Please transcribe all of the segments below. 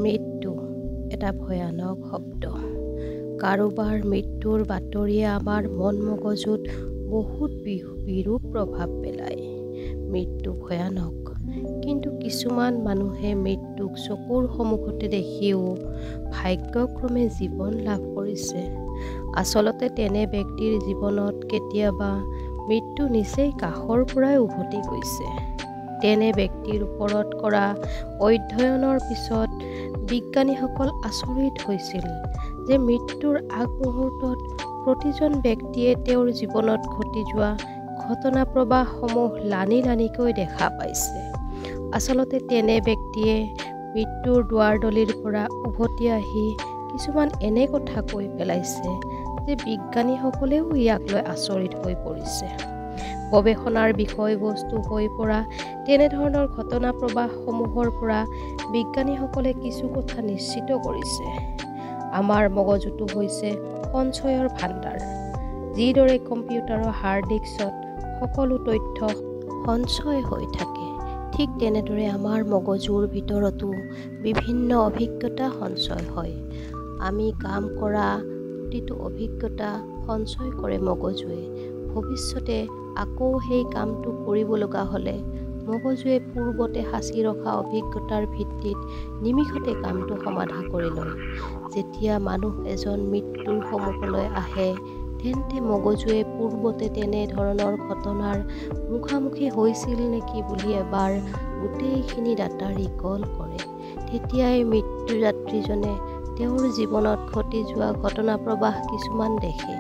মৃত্যু এটা ভয়ানক শব্দ। কাৰোবাৰ মৃত্যুৰ বাতৰিয়ে আমাৰ মন মগজুত বহুত বিৰূপ প্ৰভাৱ পেলায়। মৃত্যু ভয়ানক, কিন্তু কিছুমান মানুহে মৃত্যুক চকুৰ সন্মুখতে দেখিও ভাগ্যক্ৰমে জীৱন লাভ কৰিছে। আচলতে তেনে ব্যক্তিৰ জীৱনত কেতিয়াবা মৃত্যু নিচেই কাষৰ পৰাই উভতি গৈছে। তেনে ব্যক্তিৰ ওপৰত কৰা অধ্যয়নৰ পিছত বিজ্ঞানীসকল আচৰিত হৈছিল যে মৃত্যুৰ আগমুহূৰ্তত প্ৰতিজন ব্যক্তিয়ে তেওঁৰ জীৱনত ঘটি যোৱা ঘটনা প্ৰবাহসমূহ লানি লানিকৈ দেখা পাইছে। আচলতে তেনে ব্যক্তিয়ে মৃত্যুৰ দুৱাৰদলিৰ পৰা উভতি আহি কিছুমান এনে কথা কৈ পেলাইছে যে বিজ্ঞানীসকলেও ইয়াক লৈ আচৰিত হৈ পৰিছে। গৱেষণাৰ বিষয়বস্তু হৈ পৰা তেনেধৰণৰ ঘটনা প্ৰবাহসমূহৰ পৰা বিজ্ঞানীসকলে কিছু কথা নিশ্চিত কৰিছে। আমাৰ মগজুটো হৈছে সঞ্চয়ৰ ভাণ্ডাৰ। যিদৰে কম্পিউটাৰৰ হাৰ্ড ডিস্কত সকলো তথ্য সঞ্চয় হৈ থাকে, ঠিক তেনেদৰে আমাৰ মগজুৰ ভিতৰতো বিভিন্ন অভিজ্ঞতা সঞ্চয় হয়। আমি কাম কৰা প্ৰতিটো অভিজ্ঞতা সঞ্চয় কৰে মগজুৱে। ভৱিষ্যতে আকৌ সেই কামটো কৰিব লগা হ'লে মগজুৱে পূৰ্বতে সাঁচি ৰখা অভিজ্ঞতাৰ ভিত্তিত নিমিষতে কামটো সমাধা কৰি লয়। যেতিয়া মানুহ এজন মৃত্যুৰ সন্মুখলৈ আহে, তেন্তে মগজুৱে পূৰ্বতে তেনে ধৰণৰ ঘটনাৰ মুখামুখি হৈছিল নেকি বুলি এবাৰ গোটেইখিনি ডাটা ৰিকল কৰে। তেতিয়াই মৃত্যুযাত্ৰীজনে তেওঁৰ জীৱনত ঘটি যোৱা ঘটনা প্ৰবাহ কিছুমান দেখে।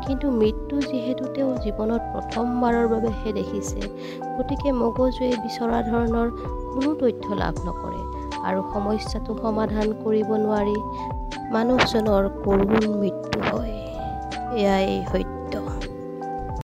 কিন্তু মৃত্যু যিহেতু তেওঁৰ জীৱনত প্ৰথমবাৰৰ বাবেহে দেখিছে, গতিকে মগজুৱে বিচৰা ধৰণৰ কোনো তথ্য লাভ নকৰে আৰু সমস্যাটো সমাধান কৰিব নোৱাৰি মানুহজনৰ কৰুণ মৃত্যু হয়। এয়াই সত্য।